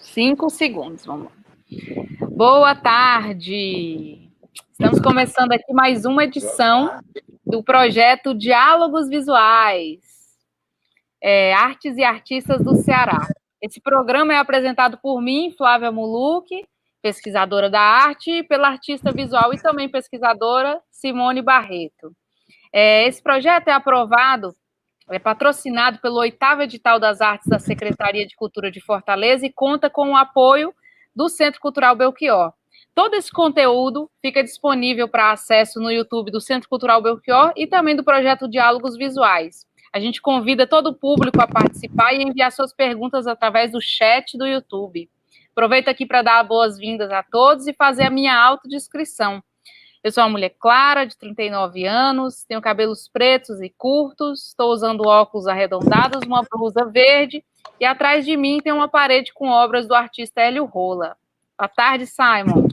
5 segundos, vamos lá. Boa tarde! Estamos começando aqui mais uma edição do projeto Diálogos Visuais, Artes e Artistas do Ceará. Esse programa é apresentado por mim, Flávia Muluc, pesquisadora da arte, e pela artista visual e também pesquisadora Simone Barreto. Esse projeto é patrocinado pelo 8º Edital das Artes da Secretaria de Cultura de Fortaleza e conta com o apoio do Centro Cultural Belchior. Todo esse conteúdo fica disponível para acesso no YouTube do Centro Cultural Belchior e também do projeto Diálogos Visuais. A gente convida todo o público a participar e enviar suas perguntas através do chat do YouTube. Aproveito aqui para dar boas-vindas a todos e fazer a minha autodescrição. Eu sou uma mulher clara, de 39 anos, tenho cabelos pretos e curtos, estou usando óculos arredondados, uma blusa verde, e atrás de mim tem uma parede com obras do artista Hélio Rola. Boa tarde, Simon.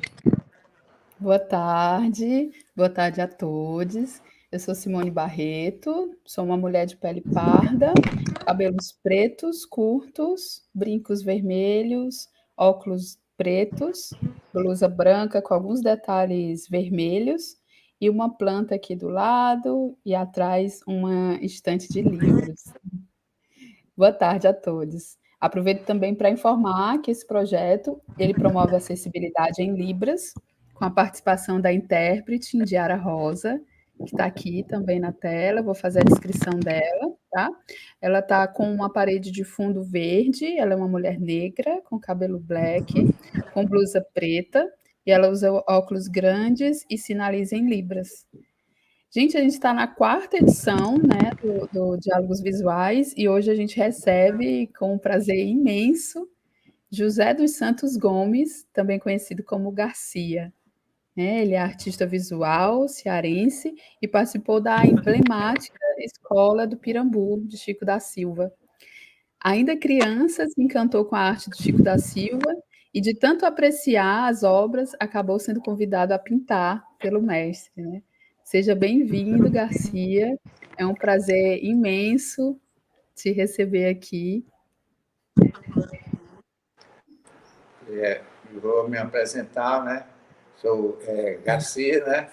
Boa tarde a todos. Eu sou Simone Barreto, sou uma mulher de pele parda, cabelos pretos, curtos, brincos vermelhos, óculos pretos, blusa branca com alguns detalhes vermelhos e uma planta aqui do lado e atrás uma estante de livros. Boa tarde a todos. Aproveito também para informar que esse projeto ele promove acessibilidade em Libras, com a participação da intérprete Indiara Rosa, que está aqui também na tela. Vou fazer a descrição dela, tá? Ela está com uma parede de fundo verde, ela é uma mulher negra, com cabelo black, com blusa preta, e ela usa óculos grandes e sinaliza em Libras. Gente, a gente está na 4ª edição, né, do Diálogos Visuais, e hoje a gente recebe, com um prazer imenso, José dos Santos Gomes, também conhecido como Garcia. Ele é artista visual cearense e participou da emblemática Escola do Pirambu, de Chico da Silva. Ainda criança, se encantou com a arte de Chico da Silva e, de tanto apreciar as obras, acabou sendo convidado a pintar pelo mestre, né? Seja bem-vindo, Garcia. É um prazer imenso te receber aqui. Vou me apresentar, né? Sou Garcia, né?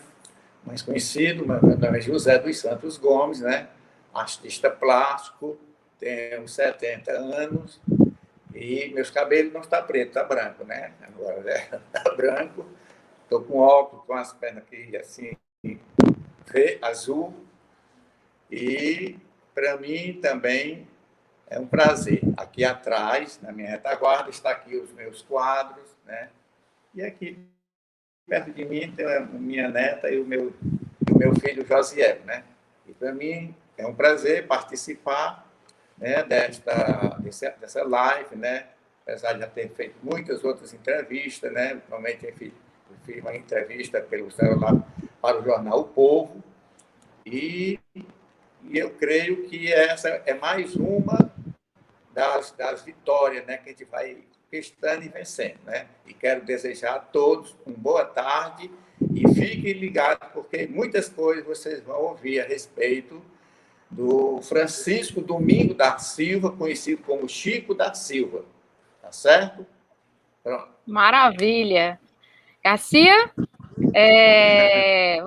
Mais conhecido, mas meu nome é José dos Santos Gomes, né? Artista plástico, tenho 70 anos e meus cabelos não estão preto, está branco, né? Agora está branco. Estou com óculos, com as pernas aqui assim, azul. E para mim também é um prazer. Aqui atrás, na minha retaguarda, está aqui os meus quadros, né? E aqui perto de mim tem a minha neta e o meu filho Josiel, né? E para mim é um prazer participar, né, dessa live, né? Apesar de já ter feito muitas outras entrevistas, né? Normalmente eu fiz uma entrevista pelo celular para o jornal O Povo e eu creio que essa é mais uma das vitórias, né, que a gente vai conquistando e vencendo, né? E quero desejar a todos uma boa tarde e fiquem ligados, porque muitas coisas vocês vão ouvir a respeito do Francisco Domingo da Silva, conhecido como Chico da Silva. Tá certo? Pronto. Maravilha. Garcia,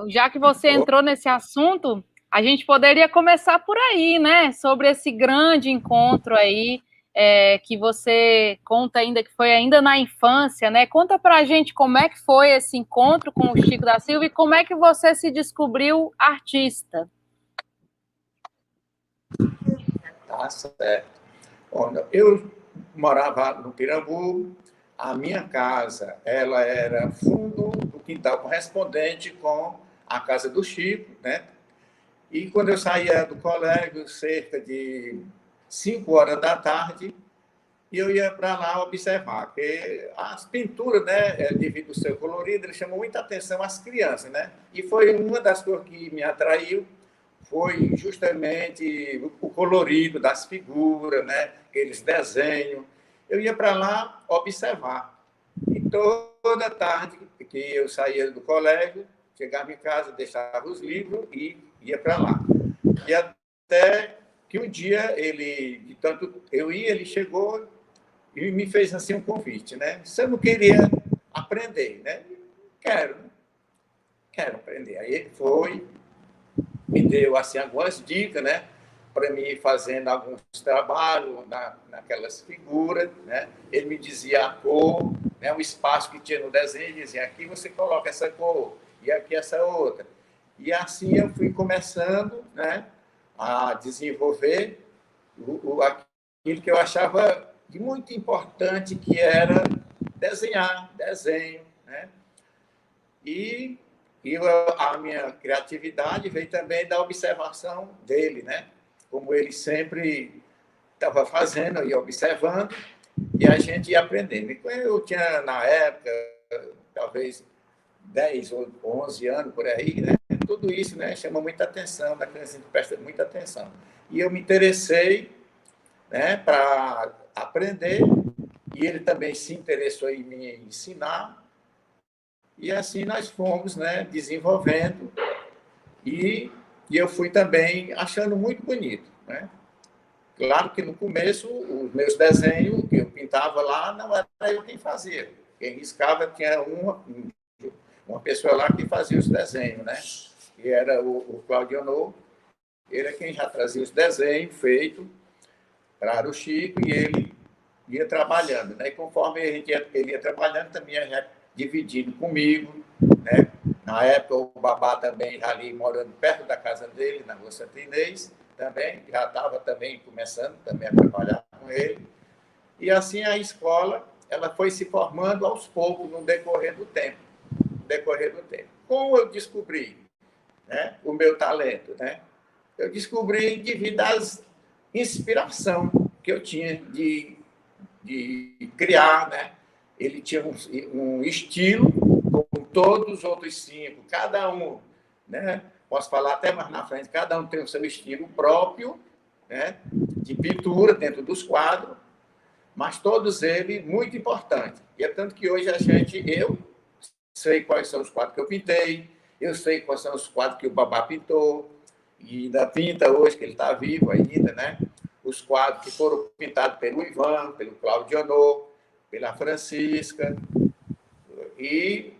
já que você entrou nesse assunto, a gente poderia começar por aí, né? Sobre esse grande encontro aí, que você conta ainda, que foi ainda na infância, né? Conta pra gente como é que foi esse encontro com o Chico da Silva e como é que você se descobriu artista. Tá certo. Eu morava no Pirambu, a minha casa ela era fundo do quintal correspondente com a casa do Chico, né? E quando eu saía do colégio, cerca de 5 horas da tarde, eu ia para lá observar, porque as pinturas, né, devido ao seu colorido, ele chamou muita atenção às crianças, né? E foi uma das coisas que me atraiu, foi justamente o colorido das figuras, né? Aqueles desenhos. Eu ia para lá observar. E toda tarde que eu saía do colégio, chegava em casa, deixava os livros e ia para lá. E até que um dia ele, de tanto eu ia, ele chegou e me fez assim um convite, né? Se eu não queria aprender, né? Quero aprender. Aí ele foi, me deu assim algumas dicas, né? Para mim ir fazendo alguns trabalhos naquelas figuras, né? Ele me dizia a cor, né? O espaço que tinha no desenho, ele dizia, aqui você coloca essa cor, e aqui essa outra. E assim eu fui começando, né, a desenvolver aquilo que eu achava de muito importante, que era desenhar, desenho, né? E a minha criatividade veio também da observação dele, né? Como ele sempre estava fazendo e observando, e a gente ia aprendendo. E eu tinha, na época, talvez 10 ou 11 anos por aí, né? Tudo isso, né, chama muita atenção, da criança presta muita atenção. E eu me interessei, né, para aprender, e ele também se interessou em me ensinar, e assim nós fomos, né, desenvolvendo, e eu fui também achando muito bonito, né? Claro que no começo, os meus desenhos que eu pintava lá, não era eu quem fazia. Quem riscava tinha uma pessoa lá que fazia os desenhos, né? Que era o Claudio Honor. Ele é quem já trazia os desenhos feitos para o Chico, e ele ia trabalhando, né? E conforme ele ia trabalhando, também ia dividindo comigo, né? Na época, o babá também ali morando perto da casa dele, na Rua Santa Inês, também, já estava também começando também a trabalhar com ele. E assim a escola, ela foi se formando aos poucos no decorrer do tempo. Como eu descobri, né, o meu talento, né? Eu descobri devido às inspiração que eu tinha de criar, né? Ele tinha um estilo, como todos os outros 5, cada um, né? Posso falar até mais na frente, cada um tem o seu estilo próprio, né? De pintura dentro dos quadros, mas todos eles muito importantes. E é tanto que hoje eu sei quais são os quadros que eu pintei, eu sei quais são os quadros que o babá pintou, e ainda pinta hoje, que ele está vivo ainda, né? Os quadros que foram pintados pelo Ivan, pelo Claudio Honor, pela Francisca, e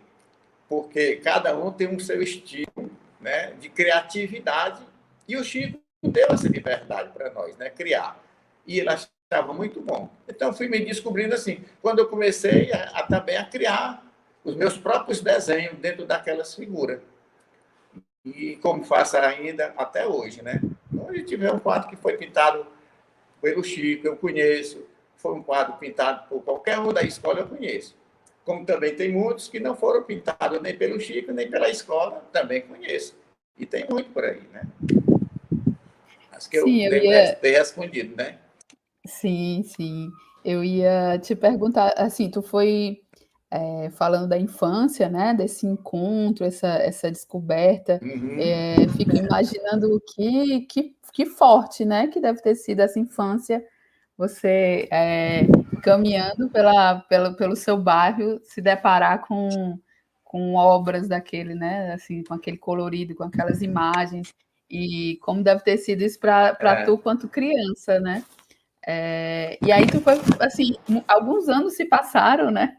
porque cada um tem um seu estilo, né, de criatividade, e o Chico deu essa liberdade para nós, né, criar. E ele achava muito bom. Então, fui me descobrindo assim, quando eu comecei também a criar os meus próprios desenhos dentro daquelas figuras. E como faço ainda até hoje, né? Hoje tive um quadro que foi pintado pelo Chico, eu conheço. Foi um quadro pintado por qualquer um da escola, eu conheço. Como também tem muitos que não foram pintados nem pelo Chico, nem pela escola, também conheço. E tem muito por aí, né? Acho que Sim, eu ia ter respondido, né? Sim, sim. Eu ia te perguntar, assim, tu foi falando da infância, né? Desse encontro, essa descoberta. Uhum. Fico imaginando que forte, né? Que deve ter sido essa infância, você caminhando pelo seu bairro, se deparar com obras daquele, né? Assim, com aquele colorido, com aquelas imagens. E como deve ter sido isso para tu quanto criança, né? E aí tu foi, assim, alguns anos se passaram, né?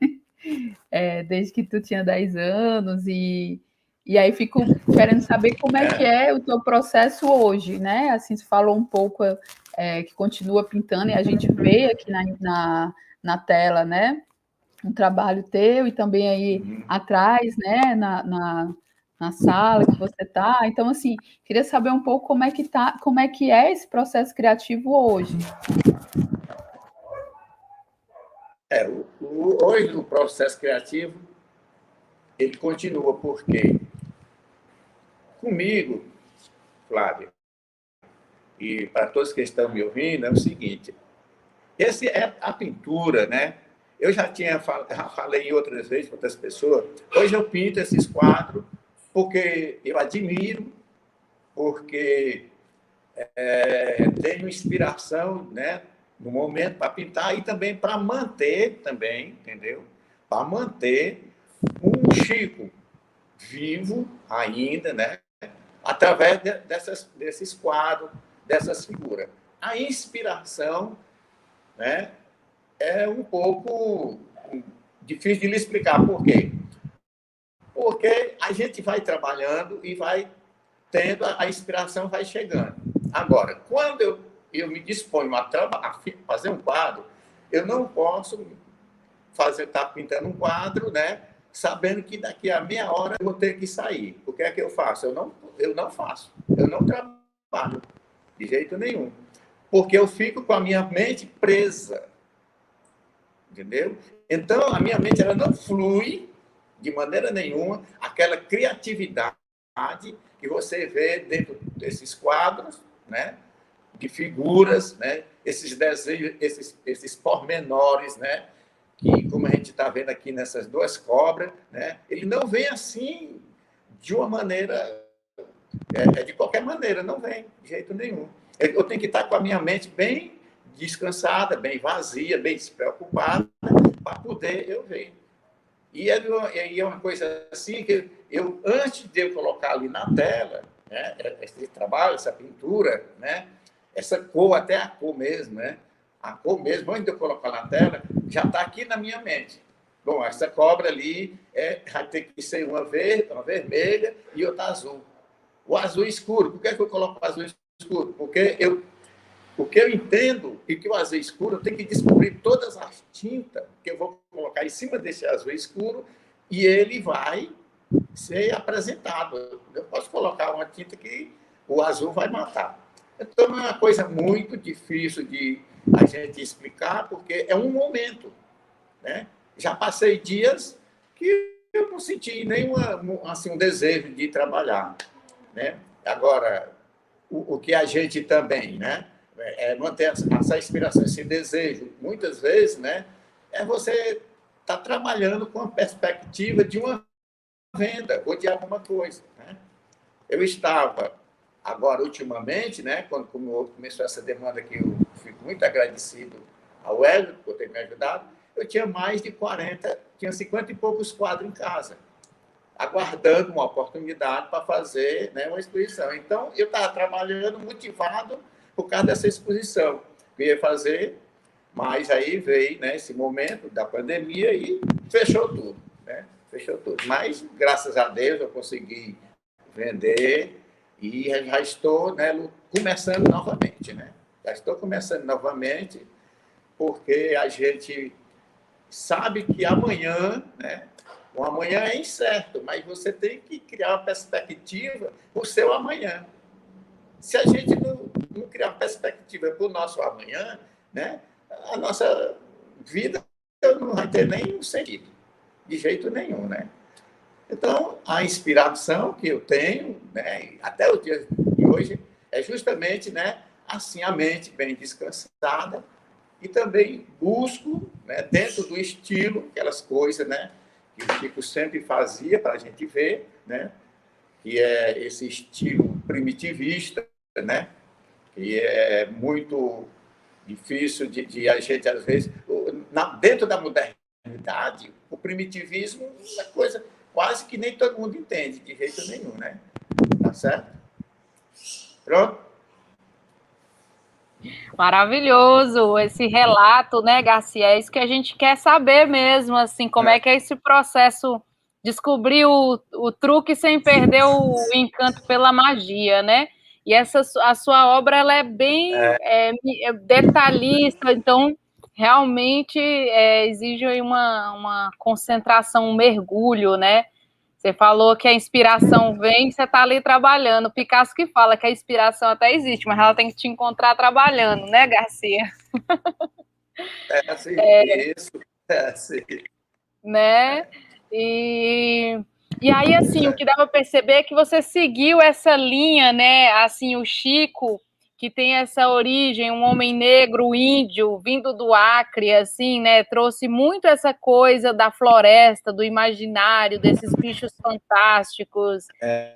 Desde que tu tinha 10 anos, e aí fico querendo saber como é que é o teu processo hoje, né? Assim, você falou um pouco que continua pintando, e a gente vê aqui na tela, né? Um trabalho teu, e também aí atrás, né? Na sala que você está. Então, assim, queria saber um pouco como é que é esse processo criativo hoje. Hoje, o processo criativo, ele continua, porque comigo, Flávio, e para todos que estão me ouvindo, é o seguinte, esse é a pintura, né? Eu já falei em outras vezes para outras pessoas, hoje eu pinto esses quadros porque eu admiro, porque tenho inspiração, né, no momento para pintar, e também para manter, também, entendeu? Para manter um Chico vivo ainda, né? Através desses quadros, dessas figuras. A inspiração, né, é um pouco difícil de lhe explicar por quê. Porque a gente vai trabalhando e vai tendo, a inspiração vai chegando. Agora, quando eu me disponho a fazer um quadro, eu não posso estar pintando um quadro, né, sabendo que daqui a meia hora eu vou ter que sair. O que é que eu faço? Eu não faço. Eu não trabalho de jeito nenhum. Porque eu fico com a minha mente presa. Entendeu? Então, a minha mente ela não flui de maneira nenhuma aquela criatividade que você vê dentro desses quadros, né? De figuras, né? Esses desenhos, esses pormenores, né? Que, como a gente está vendo aqui nessas duas cobras, né? Ele não vem assim de uma maneira, de qualquer maneira, não vem de jeito nenhum. Eu tenho que estar com a minha mente bem descansada, bem vazia, bem despreocupada, para poder eu ver. E é uma coisa assim que antes de eu colocar ali na tela, né, esse trabalho, essa pintura, né, essa cor, até a cor mesmo, né, a cor mesmo, antes de eu colocar na tela, já está aqui na minha mente. Bom, essa cobra ali vai ter que ser uma vermelha e outra azul. O azul escuro, por que eu coloco o azul escuro? Porque eu entendo que o azul escuro eu tenho que descobrir todas as tintas que eu vou colocar em cima desse azul escuro e ele vai ser apresentado. Eu posso colocar uma tinta que o azul vai matar. Então, é uma coisa muito difícil de a gente explicar, porque é um momento, né? Já passei dias que eu não senti nenhum assim, um desejo de trabalhar, né? Agora, o que a gente também, né? Manter essa inspiração, esse desejo, muitas vezes, né? Você estar trabalhando com a perspectiva de uma venda ou de alguma coisa, né? Eu estava, agora, ultimamente, né? Quando começou essa demanda que eu fico muito agradecido ao Hélio por ter me ajudado, eu tinha mais de 40, tinha 50 e poucos quadros em casa, aguardando uma oportunidade para fazer, né, uma exposição. Então, eu estava trabalhando motivado por causa dessa exposição que eu ia fazer, mas aí veio, né, esse momento da pandemia e fechou tudo, né? Fechou tudo. Mas, graças a Deus, eu consegui vender e já estou, né, começando novamente, né? Já estou começando novamente porque a gente sabe que amanhã, né, o amanhã é incerto, mas você tem que criar uma perspectiva para o seu amanhã. Se a gente não criar uma perspectiva para o nosso amanhã, né, a nossa vida não vai ter nenhum sentido, de jeito nenhum, né? Então, a inspiração que eu tenho, né, até o dia de hoje, é justamente, né, assim, a mente bem descansada e também busco, né, dentro do estilo, aquelas coisas, né, que o Chico sempre fazia para a gente ver, né, que é esse estilo primitivista, né, que é muito difícil de a gente, às vezes, dentro da modernidade, o primitivismo é coisa quase que nem todo mundo entende, de jeito nenhum, né? Tá certo? Pronto? Maravilhoso esse relato, né, Garcia? É isso que a gente quer saber mesmo, assim, como é que é esse processo, descobrir o truque sem perder o encanto pela magia, né? E a sua obra, ela é bem detalhista, então realmente exige uma concentração, um mergulho, né? Você falou que a inspiração vem, você está ali trabalhando. Picasso que fala que a inspiração até existe, mas ela tem que te encontrar trabalhando, né, Garcia? É assim, isso. É assim. Né? E aí, assim, o que dá para perceber é que você seguiu essa linha, né? Assim, o Chico, que tem essa origem, um homem negro, índio, vindo do Acre, assim, né? Trouxe muito essa coisa da floresta, do imaginário, desses bichos fantásticos,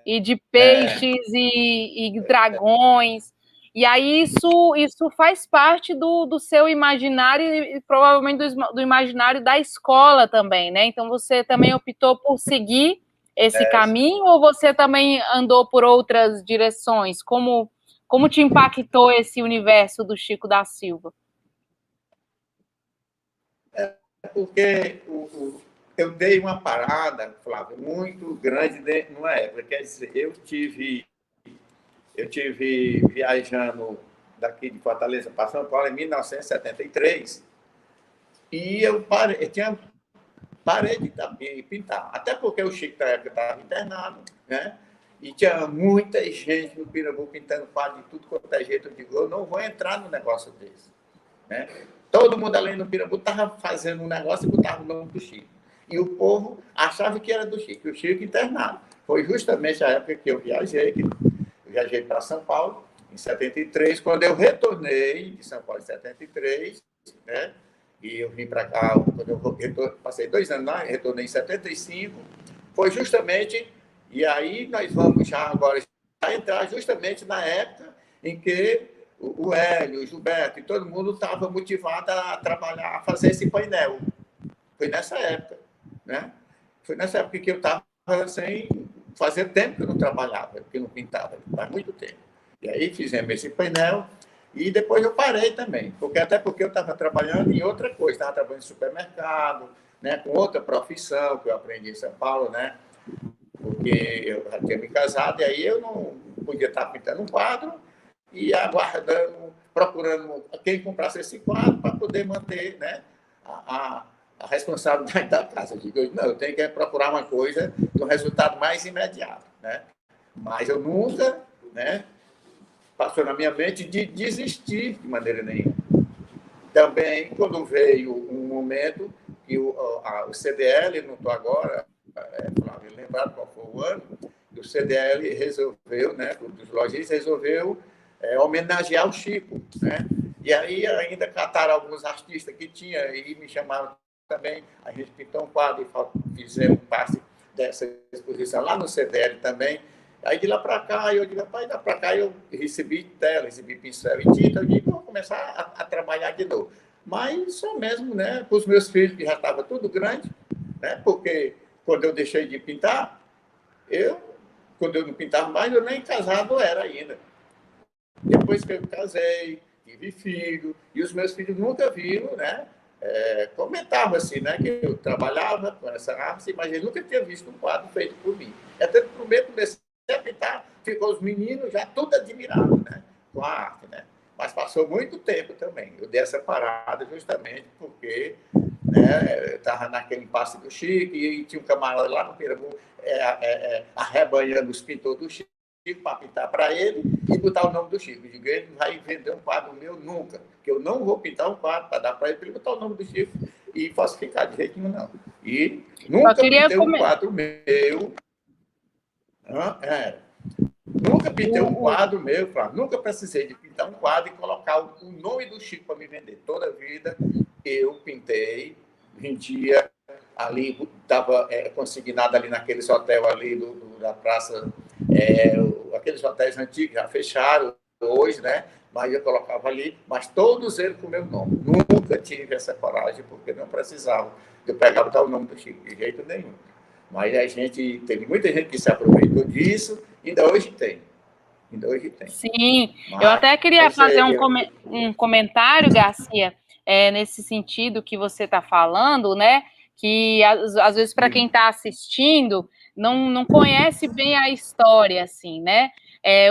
e de peixes e dragões. E aí isso faz parte do seu imaginário e provavelmente do imaginário da escola também, né? Então você também optou por seguir esse caminho ou você também andou por outras direções? Como te impactou esse universo do Chico da Silva? porque eu dei uma parada, Flávio, muito grande numa época. Quer dizer, eu tive viajando daqui de Fortaleza para São Paulo em 1973 e eu parei de pintar. Até porque o Chico, da época, estava internado, né? E tinha muita gente no Pirambu pintando quadro de tudo quanto é jeito. Eu digo, eu não vou entrar no negócio desse, né? Todo mundo ali no Pirambu estava fazendo um negócio e botava o nome do Chico. E o povo achava que era do Chico, o Chico internado. Foi justamente a época que eu viajei para São Paulo, em 73, quando eu retornei de São Paulo em 73, né? E eu vim para cá, quando eu passei 2 anos lá, retornei em 75, foi justamente, e aí nós vamos já agora entrar justamente na época em que o Hélio, o Gilberto e todo mundo estava motivado a trabalhar, a fazer esse painel. Foi nessa época, né? Foi nessa época que eu estava sem fazer tempo que eu não trabalhava, que eu não pintava, faz muito tempo. E aí fizemos esse painel e depois eu parei também, até porque eu estava trabalhando em outra coisa, estava trabalhando em supermercado, né, com outra profissão que eu aprendi em São Paulo, né? Porque eu já tinha me casado e aí eu não podia estar pintando um quadro e aguardando, procurando quem comprasse esse quadro para poder manter, né, a responsabilidade da casa. Eu digo, não, eu tenho que procurar uma coisa de um resultado mais imediato, né? Mas eu nunca, né, passou na minha mente de desistir de maneira nenhuma. Também, quando veio um momento que o CDL, não estou agora, Flávio, lembrado qual foi o ano, o CDL resolveu, né, os lojistas resolveu homenagear o Chico, né? E aí ainda cataram alguns artistas que tinha e me chamaram também. A gente pintou um quadro e fizemos parte dessa exposição lá no CDL também. Aí de lá para cá, eu digo, rapaz, lá para cá eu recebi tela, recebi pincel e tinta, eu digo, vou começar a trabalhar de novo. Mas só mesmo, né, com os meus filhos, que já estava tudo grande, né, porque quando eu deixei de pintar, quando eu não pintava mais, eu nem casado era ainda. Depois que eu casei, tive filho, e os meus filhos nunca viram, né, comentavam assim, né, que eu trabalhava com essa arte, mas eles nunca tinham visto um quadro feito por mim. Até que no meio comecei a pintar, ficou os meninos já tudo admirados, né, com a arte, né. Mas passou muito tempo também. Eu dei essa parada justamente porque, né, eu estava naquele impasse do Chico e tinha um camarada lá no Pirambu arrebanhando os pintores do Chico para pintar para ele e botar o nome do Chico. Eu digo, ele não vai vender um quadro meu nunca, porque eu não vou pintar um quadro para dar para ele botar o nome do Chico e falsificar de jeito nenhum, não. E nunca pintei um quadro meu. Nunca pintei um quadro meu, Flávio. Nunca precisei de pintar um quadro e colocar o nome do Chico para me vender. Toda a vida eu pintei, vendia ali, estava consignado ali naqueles hotéis ali da praça, aqueles hotéis antigos já fecharam hoje, né? Mas eu colocava ali, mas todos eles com o meu nome. Nunca tive essa coragem, porque não precisava. Eu pegava e botava o nome do Chico, de jeito nenhum. Mas teve muita gente que se aproveitou disso, ainda hoje tem. Sim, mas eu até queria fazer um comentário, Garcia, nesse sentido que você está falando, né? Que às vezes para quem está assistindo não conhece bem a história, assim, né?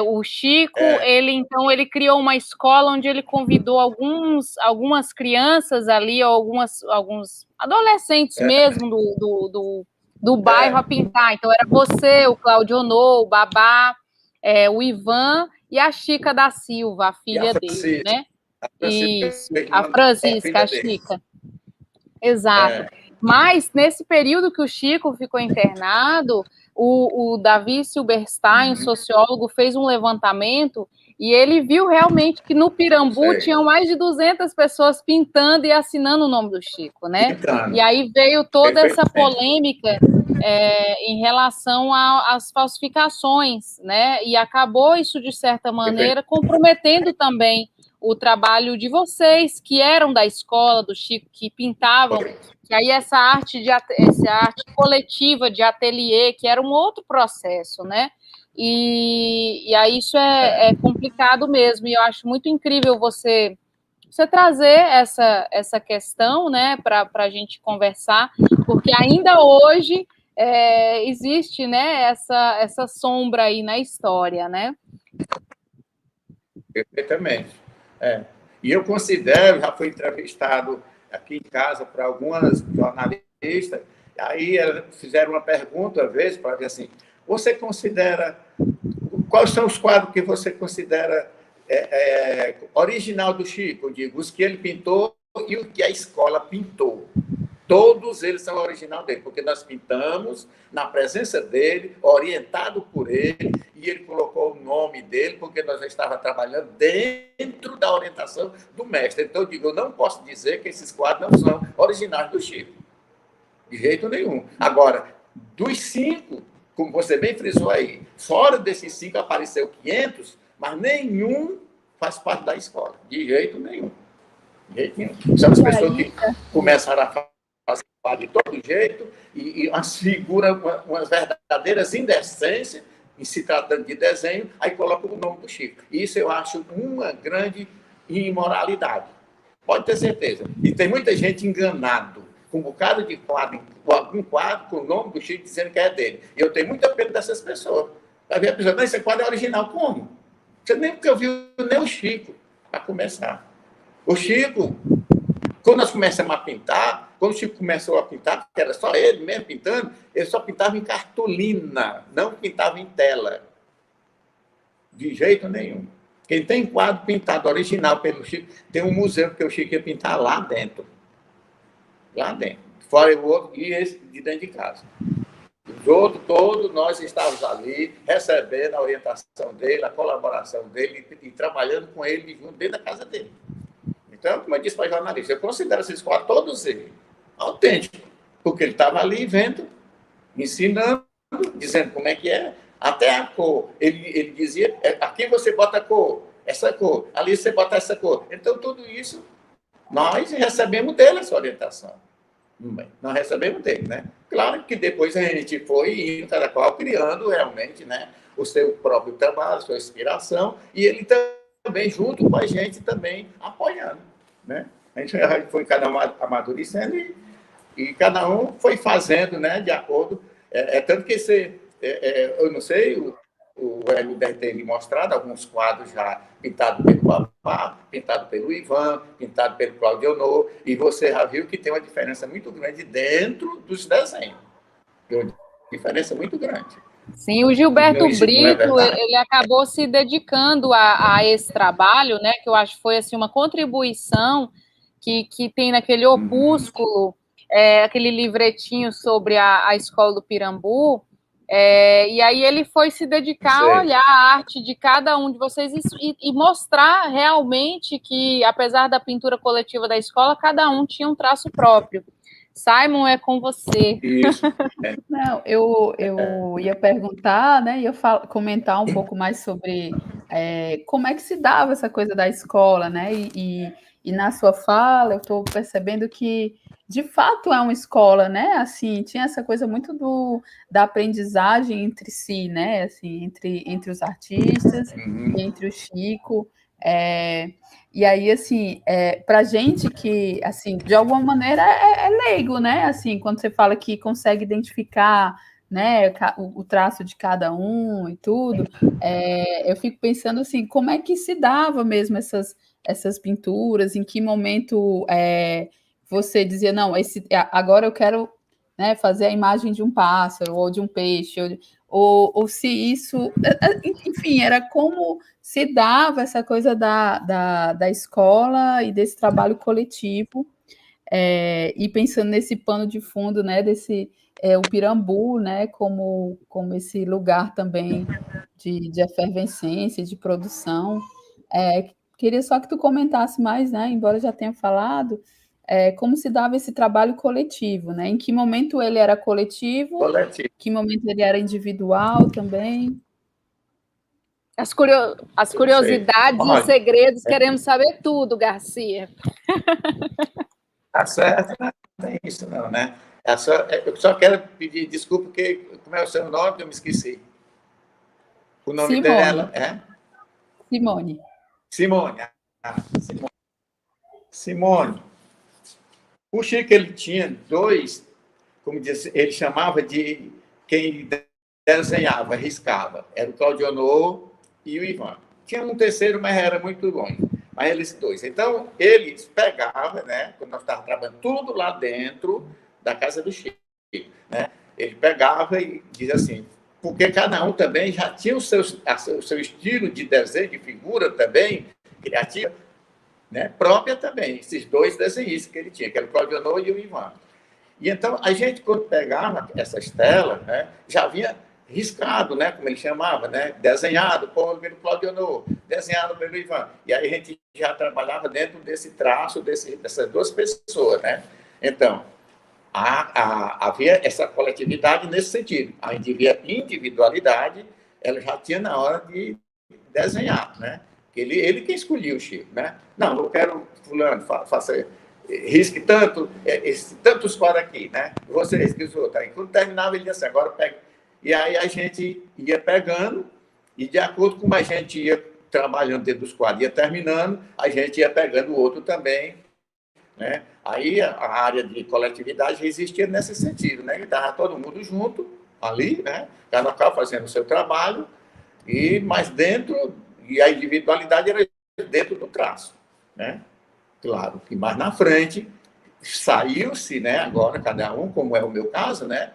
O Chico, ele criou uma escola onde ele convidou algumas crianças ali, ou alguns adolescentes mesmo do bairro a pintar. Então era você, o Claudio Ono, o Babá, o Ivan e a Chica da Silva, a filha dele, né? Isso, a Francisca, a Chica. Exato. Mas, nesse período que o Chico ficou internado, o Davi Silberstein, sociólogo, fez um levantamento e ele viu realmente que no Pirambu tinham mais de 200 pessoas pintando e assinando o nome do Chico, né? E aí veio toda essa polêmica em relação às falsificações, né? E acabou isso, de certa maneira, comprometendo também o trabalho de vocês, que eram da escola do Chico, que pintavam, que aí essa arte coletiva de ateliê, que era um outro processo, né? E aí isso é complicado mesmo, e eu acho muito incrível você você trazer essa questão, né, para a gente conversar, porque ainda hoje existe, né, essa sombra aí na história, né? Perfeitamente. E eu considero, já fui entrevistado aqui em casa para algumas jornalistas, aí elas fizeram uma pergunta, às vezes, para ver assim, você considera, quais são os quadros que você considera original do Chico? Eu digo, os que ele pintou e o que a escola pintou. Todos eles são original dele, porque nós pintamos na presença dele, orientado por ele, e ele colocou o nome dele, porque nós já estávamos trabalhando dentro da orientação do mestre. Então, eu digo, eu não posso dizer que esses quadros não são originais do Chico. De jeito nenhum. Agora, dos 5, como você bem frisou aí, fora desses 5 apareceu 500, mas nenhum faz parte da escola. De jeito nenhum. De jeito nenhum. São as pessoas que começaram a fazer de todo jeito, e umas figuras, umas verdadeiras indecências, em se tratando de desenho, aí coloca o nome do Chico. Isso eu acho uma grande imoralidade. Pode ter certeza. E tem muita gente enganado, com um bocado de quadro, com algum quadro com o nome do Chico dizendo que é dele. E eu tenho muita pena dessas pessoas. Vai ver a pessoa, não, esse quadro é original. Como? Você nem nunca viu nem o Chico, para começar. O Chico, quando nós começamos a pintar, quando o Chico começou a pintar, que era só ele mesmo pintando, ele só pintava em cartolina, não pintava em tela. De jeito nenhum. Quem tem quadro pintado original pelo Chico, tem um museu que o Chico ia pintar lá dentro. Lá dentro. Fora o outro, e esse de dentro de casa. Os outros, todos nós estávamos ali, recebendo a orientação dele, a colaboração dele, e trabalhando com ele junto dentro da casa dele. Então, como eu disse para a jornalista, eu considero esses quadros, todos eles, autênticos, porque ele estava ali vendo, ensinando, dizendo como é que é, até a cor. Ele dizia, aqui você bota a cor, essa cor, ali você bota essa cor. Então, tudo isso, nós recebemos dele essa orientação. Nós recebemos dele, né? Claro que depois a gente foi indo, cada qual criando realmente, né, o seu próprio trabalho, a sua inspiração, e ele também, junto com a gente, também apoiando, né? A gente foi cada um amadurecendo e cada um foi fazendo, né, de acordo. Tanto que eu não sei, o Hélio deve ter lhe mostrado alguns quadros já pintados pelo Babá, pintados pelo Ivan, pintados pelo Claudio Honor, e você já viu que tem uma diferença muito grande dentro dos desenhos. Tem uma diferença muito grande. Sim, o Gilberto Brito, ele acabou se dedicando a esse trabalho, né, que eu acho que foi assim, uma contribuição que tem naquele opúsculo, aquele livretinho sobre a escola do Pirambu, e aí ele foi se dedicar a olhar a arte de cada um de vocês e mostrar realmente que, apesar da pintura coletiva da escola, cada um tinha um traço próprio. Simon, é com você. Isso. Não, eu ia perguntar, né? Ia comentar um pouco mais sobre como é que se dava essa coisa da escola, né? E na sua fala eu estou percebendo que de fato é uma escola, né? Assim, tinha essa coisa muito da aprendizagem entre si, né? Assim, entre os artistas, entre o Chico. E aí, assim, para gente que, assim, de alguma maneira é leigo, né? Assim, quando você fala que consegue identificar, né, o traço de cada um e tudo, eu fico pensando assim, como é que se dava mesmo essas pinturas? Em que momento você dizia, não, agora eu quero, né, fazer a imagem de um pássaro ou de um peixe, ou se isso, enfim, era como se dava essa coisa da escola e desse trabalho coletivo, e pensando nesse pano de fundo, né, o Pirambu, né, como esse lugar também de efervescência, de produção. Queria só que tu comentasse mais, né, embora já tenha falado, como se dava esse trabalho coletivo, né? Em que momento ele era coletivo, em que momento ele era individual também. As curiosidades e os segredos, queremos saber tudo, Garcia. Tá certo, não tem isso não, né? Eu só quero pedir desculpa, porque como é o seu nome, eu me esqueci. O nome Simone. dela é? Simone. Simone. Simone. Simone, o Chico, ele tinha dois, como diz, ele chamava de quem desenhava, riscava. Era o Claudionor e o Ivan. Tinha um terceiro, mas era muito longe. Mas eles dois. Então, eles pegavam, né, quando nós estávamos trabalhando tudo lá dentro da casa do Chico, né? Ele pegava e dizia assim, porque cada um também já tinha o seu estilo de desenho, de figura também, criativa, né, própria também, esses dois desenhistas que ele tinha, que era o Claudionor e o Ivan. E então, a gente, quando pegava essas telas, né, já vinha riscado, né, como ele chamava, né, desenhado pelo Claudionor, desenhado pelo Ivan. E aí a gente já trabalhava dentro desse traço dessas duas pessoas, né? Então, havia essa coletividade nesse sentido. A individualidade, ela já tinha na hora de desenhar, né? Ele quem escolhia o Chico, né? Não, eu quero fulano, faça, risque tantos quadros aqui, né? Você risque os outros. Aí, quando terminava, ele disse assim, agora pega. E aí a gente ia pegando, e de acordo com como a gente ia trabalhando dentro dos quadros, ia terminando, a gente ia pegando o outro também, né? Aí a área de coletividade existia nesse sentido, né? Estava todo mundo junto ali, né? Cada local fazendo o seu trabalho, mas dentro, e a individualidade era dentro do traço, né? Claro que mais na frente saiu-se, né? Agora cada um, como é o meu caso, né?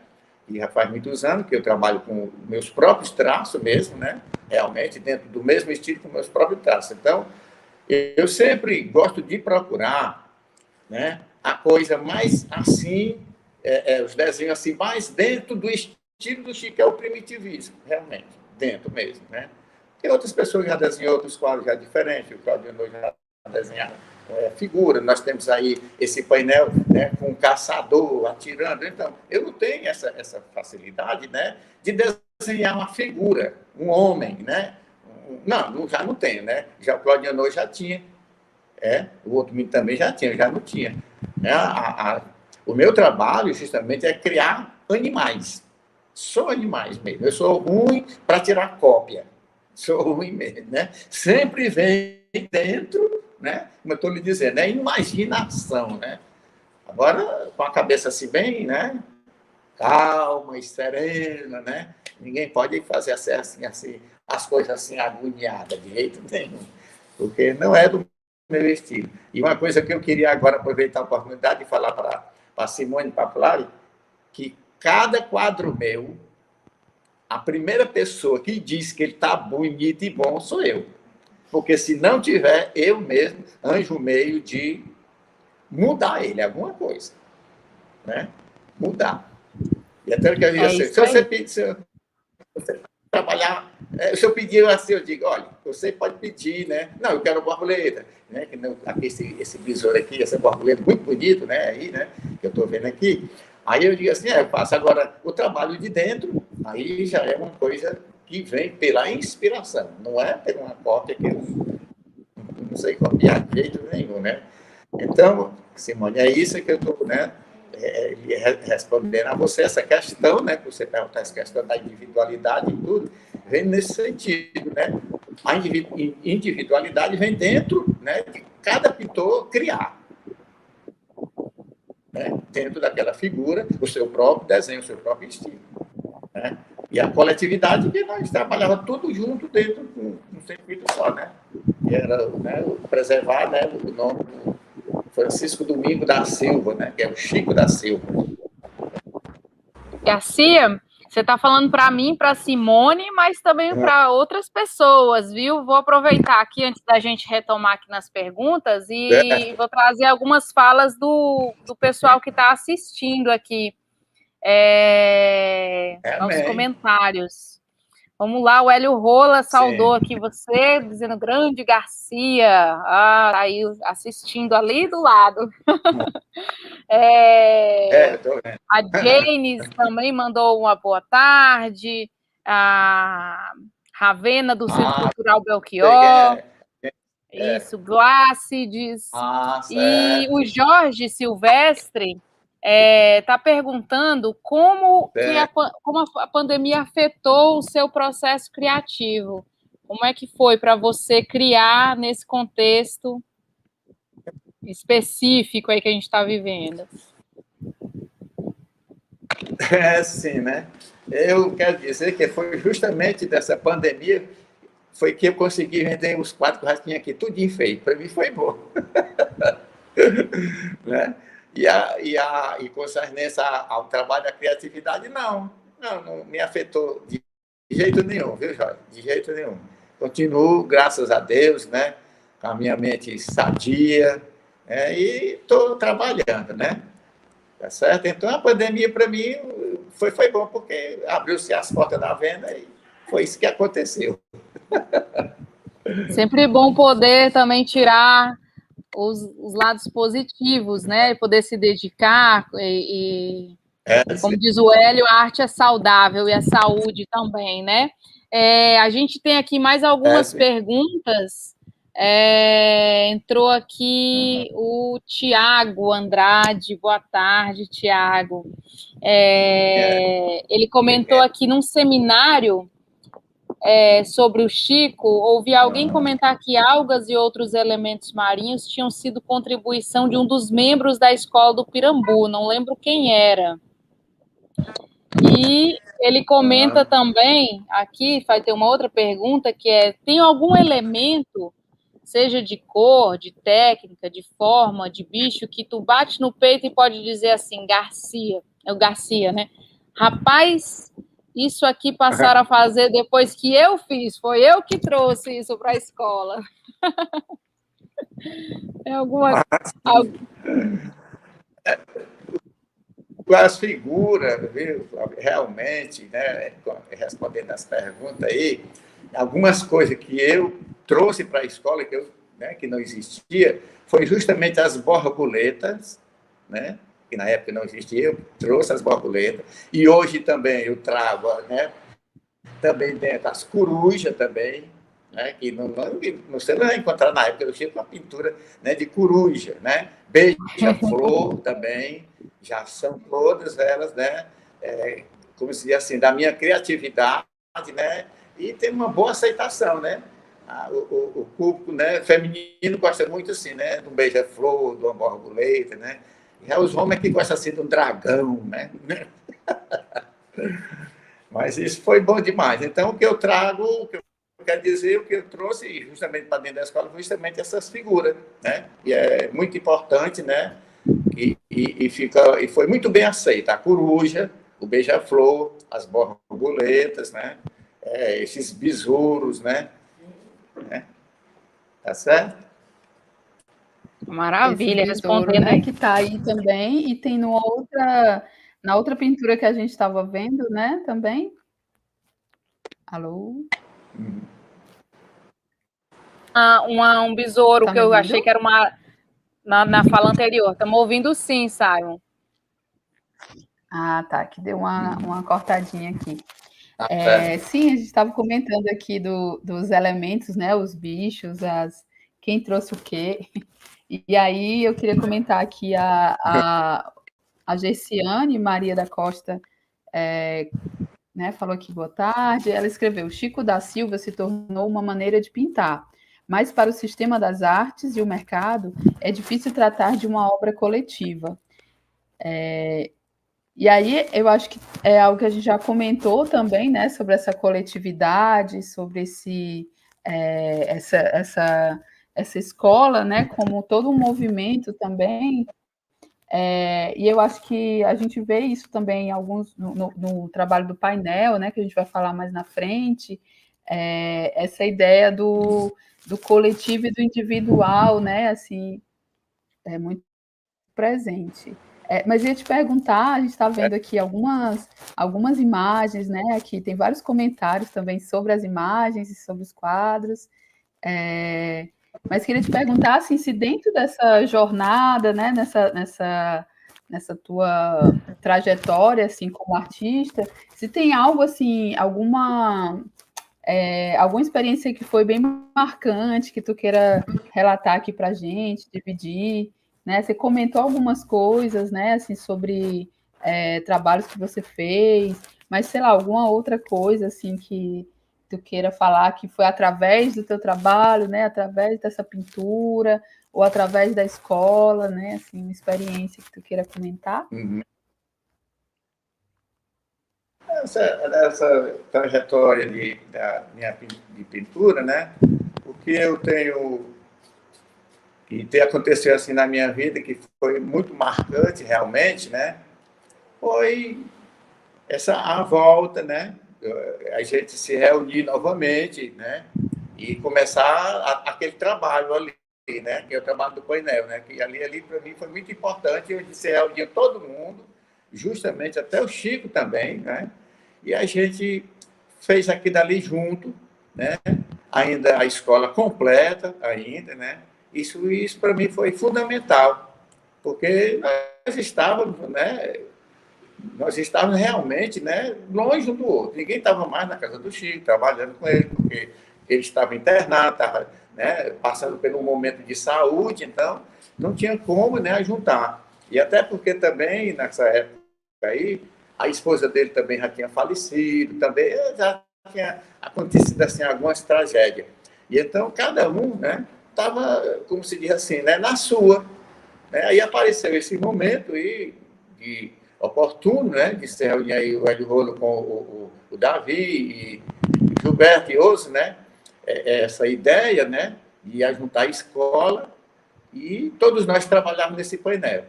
E já faz muitos anos que eu trabalho com meus próprios traços mesmo, né? Realmente dentro do mesmo estilo com meus próprios traços. Então, eu sempre gosto de procurar, né, a coisa mais assim, os desenhos assim, mais dentro do estilo do Chico, que é o primitivismo, realmente, dentro mesmo, né? Tem outras pessoas que já desenham outros quadros já diferentes, o Claudionor já desenhado figura, nós temos aí esse painel, né, com um caçador atirando, então, eu não tenho essa facilidade, né, de desenhar uma figura, um homem, né? Não, já não tenho, né? Já o Claudionor já tinha, o outro também já tinha, já não tinha. Né? O meu trabalho, justamente, é criar animais. Só animais mesmo. Eu sou ruim para tirar cópia. Sou ruim mesmo, né? Sempre vem dentro, né? Como eu estou lhe dizendo, é imaginação, né? Agora, com a cabeça assim bem, né? Calma e serena, né? Ninguém pode fazer assim, as coisas assim agoniadas de jeito nenhum, porque não é do meu estilo. E uma coisa que eu queria agora aproveitar a oportunidade de falar para a Simone Papelari, que cada quadro meu, a primeira pessoa que diz que ele está bonito e bom sou eu. Porque se não tiver, eu mesmo arranjo o meio de mudar ele, alguma coisa. Né? Mudar. E até que eu digo assim, se você trabalhar, se eu pedir assim, eu digo, olha, você pode pedir, né? Não, eu quero borboleta, né? Aqui esse besouro aqui, essa borboleta muito bonito, né? Aí, né? Que eu estou vendo aqui. Aí eu digo assim, eu faço agora o trabalho de dentro, aí já é uma coisa que vem pela inspiração, não é por uma cópia que eu não sei copiar de jeito nenhum, né? Então, Simone, é isso que eu estou, né? Respondendo a você essa questão, né? Que você perguntar essa questão da individualidade e tudo, vem nesse sentido, né? A individualidade vem dentro, né, de cada pintor criar, né? Dentro daquela figura, o seu próprio desenho, o seu próprio estilo, né? E a coletividade que nós trabalhava tudo junto dentro de um circuito só, né? Que era, né, preservar, né, o nome Francisco Domingo da Silva, né, que é o Chico da Silva. Garcia, você está falando para mim, para Simone, mas também para outras pessoas, viu? Vou aproveitar aqui, antes da gente retomar aqui nas perguntas, e vou trazer algumas falas do pessoal que está assistindo aqui, nossos comentários. Vamos lá, o Hélio Rola saudou aqui você, dizendo grande Garcia, tá aí assistindo ali do lado. A Janes também mandou uma boa tarde, a Ravena do Centro Cultural Belchior, isso, Glácides, e o Jorge Silvestre está perguntando como a pandemia afetou o seu processo criativo. Como é que foi para você criar nesse contexto? específico aí que a gente está vivendo. Sim, né? Eu quero dizer que foi justamente dessa pandemia foi que eu consegui vender os quadros que eu já tinha aqui, tudinho feito. Para mim foi bom. Né? E concernência ao trabalho da criatividade, não me afetou de jeito nenhum, viu, Jorge? De jeito nenhum. Continuo, graças a Deus, né? Com a minha mente sadia, né? E estou trabalhando, né? Tá certo? Então, a pandemia, para mim, foi bom, porque abriu-se as portas da venda e foi isso que aconteceu. Sempre bom poder também tirar os lados positivos, né? E poder se dedicar como diz o Hélio, a arte é saudável e a saúde também, né? A gente tem aqui mais algumas perguntas. Entrou aqui o Tiago Andrade. Boa tarde, Tiago. Ele comentou aqui num seminário sobre o Chico, ouvi alguém comentar que algas e outros elementos marinhos tinham sido contribuição de um dos membros da escola do Pirambu, não lembro quem era. E ele comenta também, aqui vai ter uma outra pergunta, que tem algum elemento, seja de cor, de técnica, de forma, de bicho, que tu bate no peito e pode dizer assim, Garcia, é o Garcia, né? Rapaz, isso aqui passaram a fazer depois que eu fiz, foi eu que trouxe isso para a escola. Tem alguma... As figuras, viu? Realmente, né? Respondendo as perguntas aí, algumas coisas que eu trouxe para a escola, que não existia, foi justamente as borboletas, né? Que na época não existia, eu trouxe as borboletas, e hoje também eu trago, né? Também dentro as corujas também, né? Que você não vai encontrar na época do Chico uma pintura, né, de coruja, né? Beija-flor também, já são todas elas, né? Como se diz assim, da minha criatividade, né? E tem uma boa aceitação, né? O público, né, feminino gosta muito assim, né? De um beija-flor, de uma borboleta, né? Já os homens que gostam assim de um dragão, né? Mas isso foi bom demais. Então, o que eu trago, o que eu quero dizer, o que eu trouxe justamente para dentro da escola foi justamente essas figuras, né? E é muito importante, né? E foi muito bem aceita. A coruja, o beija-flor, as borboletas, né? Esses besouros, né? Tá certo? Maravilha, esse besouro, respondendo, né? Que está aí também, e tem na outra pintura que a gente estava vendo, né? Também. Alô? Um besouro Tá que me eu ouvindo? achei que era uma na fala anterior. Estamos ouvindo sim, Simon. Ah, tá. Que deu uma cortadinha aqui. Sim, a gente estava comentando aqui dos elementos, né? Os bichos, quem trouxe o quê. E aí eu queria comentar aqui a Gerciane Maria da Costa, né, falou aqui, boa tarde. Ela escreveu: Chico da Silva se tornou uma maneira de pintar, mas para o sistema das artes e o mercado é difícil tratar de uma obra coletiva. E aí eu acho que é algo que a gente já comentou também, né, sobre essa coletividade, sobre essa escola, né, como todo um movimento também. E eu acho que a gente vê isso também em alguns no trabalho do painel, né, que a gente vai falar mais na frente, essa ideia do coletivo e do individual, né, assim, é muito presente. Mas ia te perguntar, a gente está vendo aqui algumas imagens, né? Aqui tem vários comentários também sobre as imagens e sobre os quadros. Mas queria te perguntar assim, se dentro dessa jornada, né, nessa tua trajetória assim como artista, se tem algo assim, alguma experiência que foi bem marcante, que tu queira relatar aqui para a gente, dividir, né? Você comentou algumas coisas, né, assim, sobre trabalhos que você fez, mas sei lá, alguma outra coisa assim que tu queira falar que foi através do teu trabalho, né, através dessa pintura, ou através da escola, né? Assim, uma experiência que tu queira comentar. Uhum. Essa trajetória de pintura, né? O que eu tenho e tem acontecido assim na minha vida que foi muito marcante realmente, né? Foi a volta, né? A gente se reunir novamente, né? E começar aquele trabalho ali, né? Que é o trabalho do painel, né? Que ali para mim foi muito importante, onde se reunia todo mundo, justamente até o Chico também, né? E a gente fez aquilo ali junto, né? Ainda a escola completa, ainda, né? Isso para mim foi fundamental, porque nós estávamos realmente, né, longe um do outro. Ninguém estava mais na casa do Chico, trabalhando com ele, porque ele estava internado, estava, né, passando por um momento de saúde, então não tinha como, né, juntar. E até porque também, nessa época aí, a esposa dele também já tinha falecido, também já tinha acontecido assim, algumas tragédias. E então cada um, né, estava, como se diz assim, né, na sua. Né? Aí apareceu esse momento de oportuno, né, de se reunir aí o Hélio Rolo com o Davi e o Gilberto e outros, né, essa ideia, né, de juntar a escola e todos nós trabalhamos nesse painel.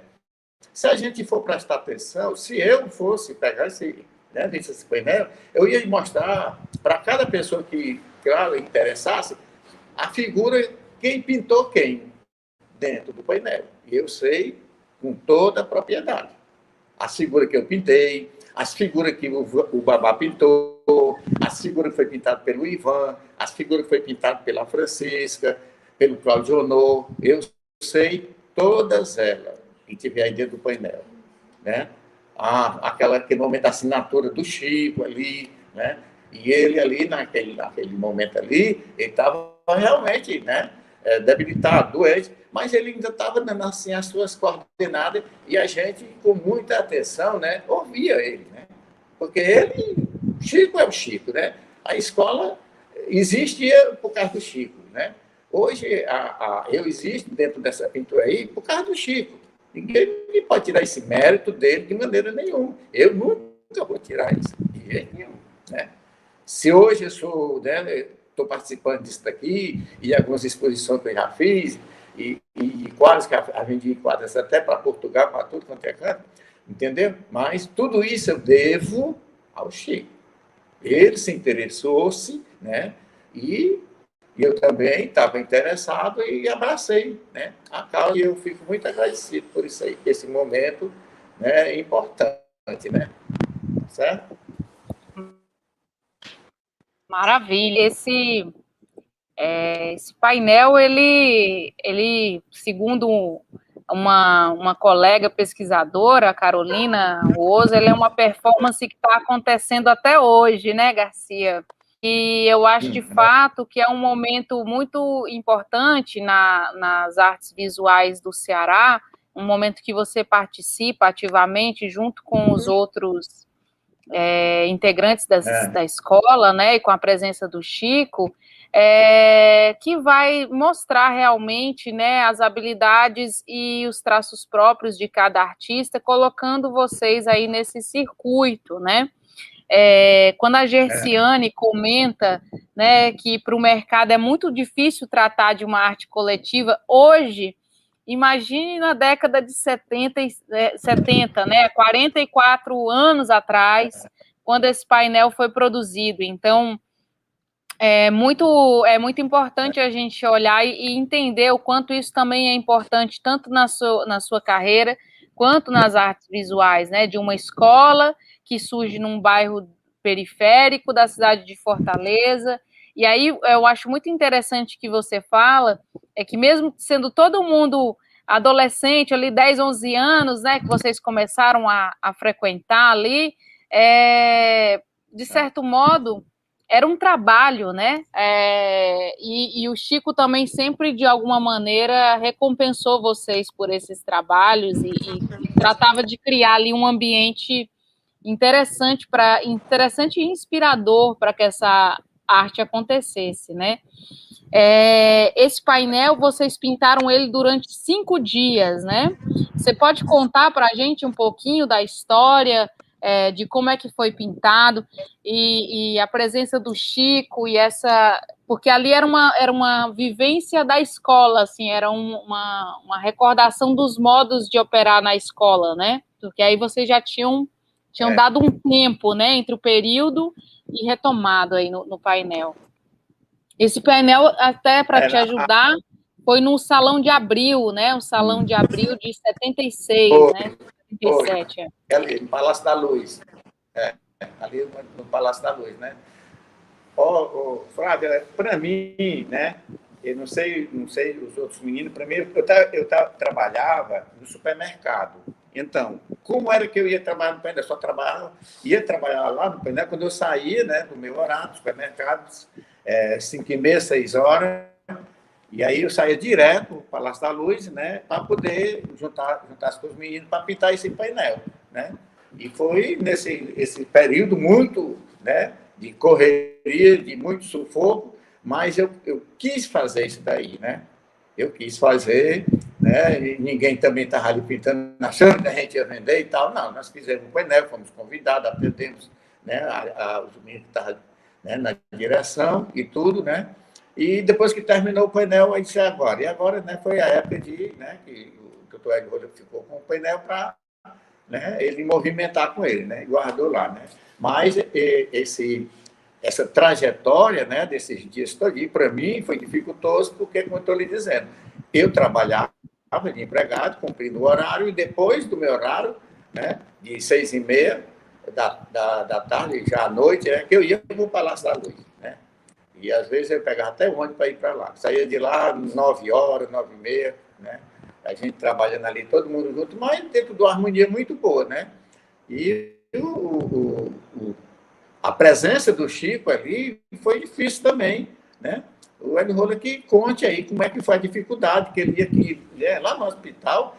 Se a gente for prestar atenção, se eu fosse pegar esse painel, eu ia mostrar para cada pessoa que, claro, interessasse, a figura, quem pintou quem dentro do painel. E eu sei com toda a propriedade. As figuras que eu pintei, as figuras que o Babá pintou, as figuras que foi pintada pelo Ivan, as figuras que foi pintada pela Francisca, pelo Claudio Honor, eu sei todas elas que tiver aí dentro do painel, né? Aquele momento da assinatura do Chico ali, né? E ele ali, naquele momento ali, ele estava realmente, né, debilitado, doente, mas ele ainda estava dando assim as suas coordenadas e a gente, com muita atenção, né, ouvia ele, né? Porque Chico é o Chico, né? A escola existia por causa do Chico, né? Hoje eu existo dentro dessa pintura aí por causa do Chico. Ninguém pode tirar esse mérito dele de maneira nenhuma. Eu nunca vou tirar isso de jeito nenhum, né? Se hoje eu sou, né, estou participando disso daqui e algumas exposições que eu já fiz e quase que vendi quadras até para Portugal, para tudo quanto é canto, entendeu? Mas tudo isso eu devo ao Chico. Ele se interessou-se, né? E eu também estava interessado e abracei, né, a causa, e eu fico muito agradecido por isso aí, esse momento, né, importante, né? Certo? Maravilha. Esse painel, ele segundo uma colega pesquisadora, a Carolina Ruoso, ele é uma performance que está acontecendo até hoje, né, Garcia? E eu acho, de fato, que é um momento muito importante nas artes visuais do Ceará, um momento que você participa ativamente junto com os outros integrantes da escola, né, e com a presença do Chico, que vai mostrar realmente, né, as habilidades e os traços próprios de cada artista, colocando vocês aí nesse circuito, né? Quando a Gerciane comenta, né, que para o mercado é muito difícil tratar de uma arte coletiva, hoje, imagine na década de 70, né, 44 anos atrás, quando esse painel foi produzido. Então, é muito importante a gente olhar e entender o quanto isso também é importante, tanto na sua carreira, quanto nas artes visuais, né, de uma escola que surge num bairro periférico da cidade de Fortaleza. E aí eu acho muito interessante que você fala, que mesmo sendo todo mundo adolescente, ali 10, 11 anos, né, que vocês começaram a frequentar ali, de certo modo, era um trabalho, né? E o Chico também sempre, de alguma maneira, recompensou vocês por esses trabalhos e tratava de criar ali um ambiente interessante e inspirador para que essa arte acontecesse, né? Esse painel, vocês pintaram ele durante 5 dias, né? Você pode contar para a gente um pouquinho da história, de como é que foi pintado, e a presença do Chico, e essa... Porque ali era uma vivência da escola, assim, era uma recordação dos modos de operar na escola, né? Porque aí vocês já tinham dado um tempo, né, entre o período e retomado aí no painel. Esse painel, até para te ajudar, foi no Salão de Abril, né? O Salão de Abril de 76, né? 77. Ali, no Palácio da Luz. Ali no Palácio da Luz, né? Flávia, para mim, né? Eu não sei os outros meninos, para mim, eu trabalhava no supermercado. Então, como era que eu ia trabalhar no painel? Eu só ia trabalhar lá no painel quando eu saía, né, do meu horário, do supermercado, 5h30, 6h, e aí eu saía direto para o Palácio da Luz, né, para poder juntar com os meninos para pintar esse painel, né? E foi esse período muito, né, de correria, de muito sufoco, mas eu quis fazer isso daí, né? Eu quis fazer, né? E ninguém também estava ali pintando, achando que a gente ia vender e tal. Não, nós fizemos um painel, fomos convidados, atendemos, né, os meninos que estavam, né, na direção e tudo, né? E depois que terminou o painel, aí disse agora. E agora, né, foi a época né, que o doutor Hélio ficou com o painel para, né, ele movimentar com ele, né? Guardou lá, né? Mas essa trajetória, né, desses dias todos, para mim, foi dificultoso, porque, como eu estou lhe dizendo, eu trabalhava de empregado, cumprindo o horário, e depois do meu horário, né, de 6h30 da tarde, já à noite, que eu ia para o Palácio da Luz, né? E, às vezes, eu pegava até ônibus para ir para lá. Saía de lá 9h, 9h30, né? A gente trabalhando ali, todo mundo junto, mas dentro de uma harmonia muito boa, né? E a presença do Chico ali foi difícil também, né? O Hélio Roller que conte aí como é que foi a dificuldade, que ele ia aqui, lá no hospital,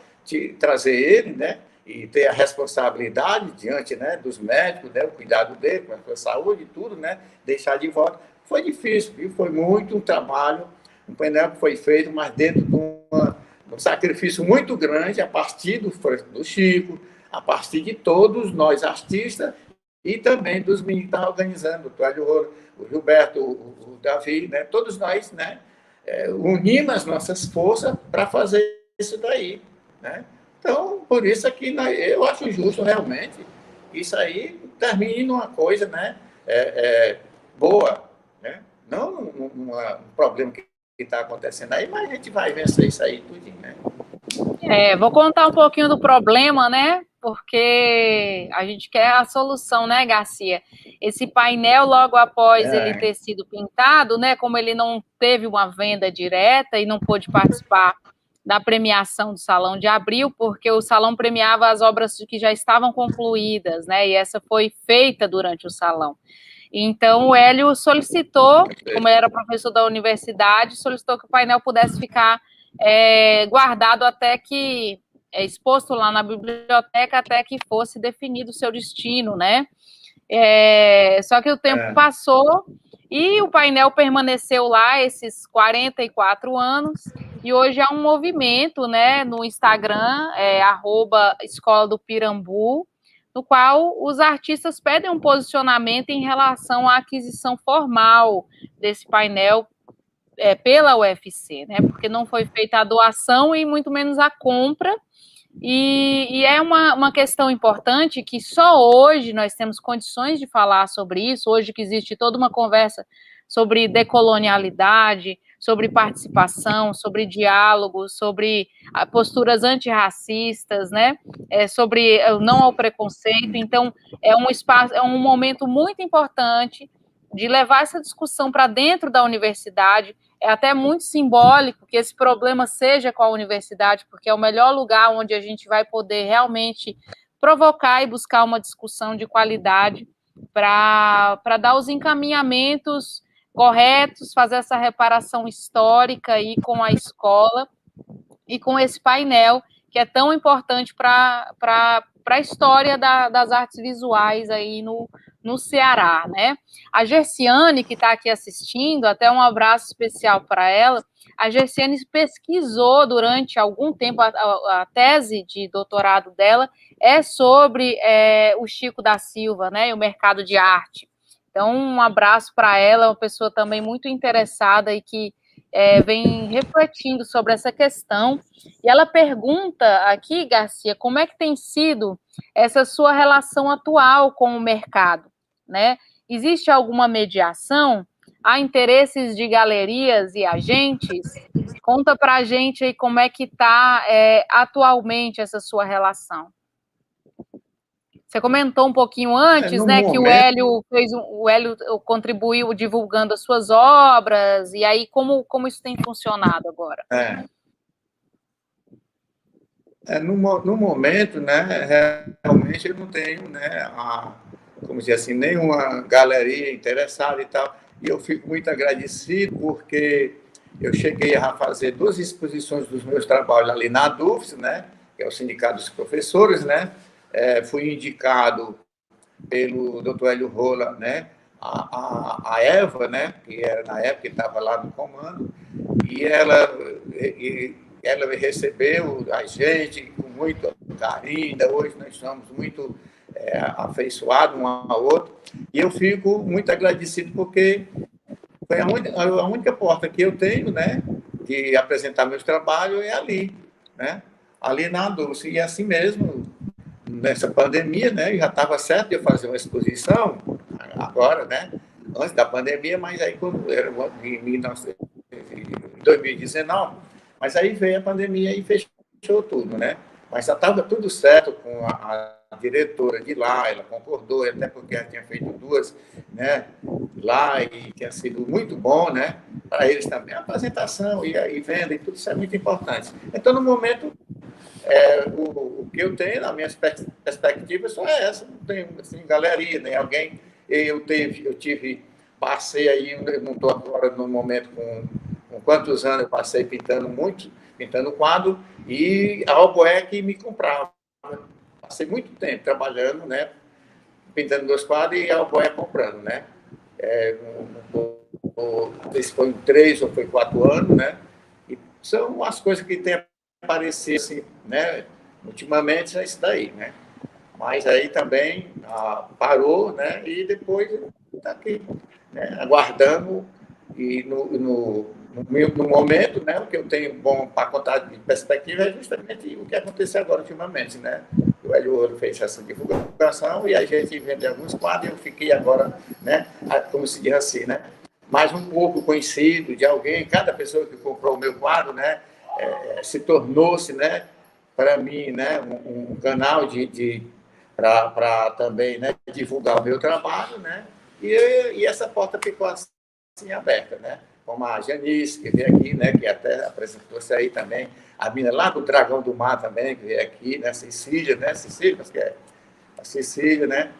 trazer ele, né? E ter a responsabilidade diante, né, dos médicos, né, o cuidado dele, com a sua saúde e tudo, né? Deixar de volta. Foi difícil, viu? Foi muito um trabalho, um painel que foi feito, mas dentro de um sacrifício muito grande, a partir do Chico, a partir de todos nós artistas, e também dos meninos que estavam organizando, o Cláudio, o Gilberto, o Davi, né? Todos nós, né, unimos as nossas forças para fazer isso daí, né? Então, por isso aqui eu acho justo realmente isso aí termine numa coisa, né, boa, né? Não um problema que está acontecendo aí, mas a gente vai vencer isso aí tudinho, né? Vou contar um pouquinho do problema, né? Porque a gente quer a solução, né, Garcia? Esse painel, logo após ele ter sido pintado, né? Como ele não teve uma venda direta e não pôde participar da premiação do Salão de Abril, porque o salão premiava as obras que já estavam concluídas, né? E essa foi feita durante o salão. Então, o Hélio solicitou, como ele era professor da universidade, solicitou que o painel pudesse ficar guardado até que, exposto lá na biblioteca, até que fosse definido o seu destino, né? Só que o tempo passou e o painel permaneceu lá esses 44 anos, e hoje há um movimento, né, no Instagram, @Escola do Pirambu, no qual os artistas pedem um posicionamento em relação à aquisição formal desse painel pela UFC, né? Porque não foi feita a doação e muito menos a compra. E é uma questão importante que só hoje nós temos condições de falar sobre isso, hoje que existe toda uma conversa sobre decolonialidade, sobre participação, sobre diálogo, sobre posturas antirracistas, né? Sobre não ao preconceito. Então, é um espaço, é um momento muito importante de levar essa discussão para dentro da universidade. É até muito simbólico que esse problema seja com a universidade, porque é o melhor lugar onde a gente vai poder realmente provocar e buscar uma discussão de qualidade para dar os encaminhamentos corretos, fazer essa reparação histórica aí com a escola e com esse painel, que é tão importante para para a história das artes visuais aí no Ceará, né? A Gerciane, que está aqui assistindo, até um abraço especial para ela. A Gerciane pesquisou durante algum tempo, a tese de doutorado dela é sobre o Chico da Silva, né, e o mercado de arte. Então, um abraço para ela, uma pessoa também muito interessada e que vem refletindo sobre essa questão. E ela pergunta aqui, Garcia, como é que tem sido essa sua relação atual com o mercado, né? Existe alguma mediação? Há interesses de galerias e agentes? Conta para a gente aí como é que está atualmente essa sua relação. Você comentou um pouquinho antes, né, que o Hélio contribuiu divulgando as suas obras, e aí como isso tem funcionado agora? No momento, né, realmente eu não tenho, né, como dizer assim, nenhuma galeria interessada e tal, e eu fico muito agradecido porque eu cheguei a fazer 2 exposições dos meus trabalhos ali na DUFS, né, que é o Sindicato dos Professores, né, fui indicado pelo Dr. Hélio Rola, né, a Eva, né, que era na época que estava lá no comando, e ela me recebeu a gente com muito carinho. Ainda hoje nós estamos muito afeiçoados um ao outro, e eu fico muito agradecido porque foi a única porta que eu tenho, né, de apresentar meus trabalhos é ali, né, ali na Dulce. E assim mesmo, nessa pandemia, né, já estava certo de eu fazer uma exposição agora, né, antes da pandemia, mas aí quando era em 2019, mas aí veio a pandemia e fechou tudo, né? Mas já estava tudo certo com a diretora de lá, ela concordou, até porque ela tinha feito 2, né, lá, e tinha sido muito bom, né, para eles também, a apresentação e venda e tudo isso é muito importante. Então, no momento, o que eu tenho, na minha perspectiva, só é essa, não tenho assim, galeria, nem alguém, passei aí, eu não estou agora no momento com quantos anos eu passei pintando quadro, e a Alboé que me comprava. Passei muito tempo trabalhando, né, pintando 2 quadros e a Alboé comprando, né. Não sei se foi 3 ou foi 4 anos, né, e são as coisas que têm aparecido, assim, né, ultimamente, é isso daí, né. Mas aí também parou, né, e depois está aqui, né, aguardando, e no momento, né, o que eu tenho bom para contar de perspectiva é justamente o que aconteceu agora ultimamente, né? O Hélio Ouro fez essa divulgação e a gente vendeu alguns quadros e eu fiquei agora, né, como se diz assim, né, mais um pouco conhecido de alguém. Cada pessoa que comprou o meu quadro, né, se tornou-se, né, para mim, né, um canal para também, né, divulgar o meu trabalho, né, e essa porta ficou assim aberta, né? Como a Janice, que veio aqui, né, que até apresentou-se aí também, a mina lá do Dragão do Mar também, que veio aqui, né, Cecília, que é a Cecília, né?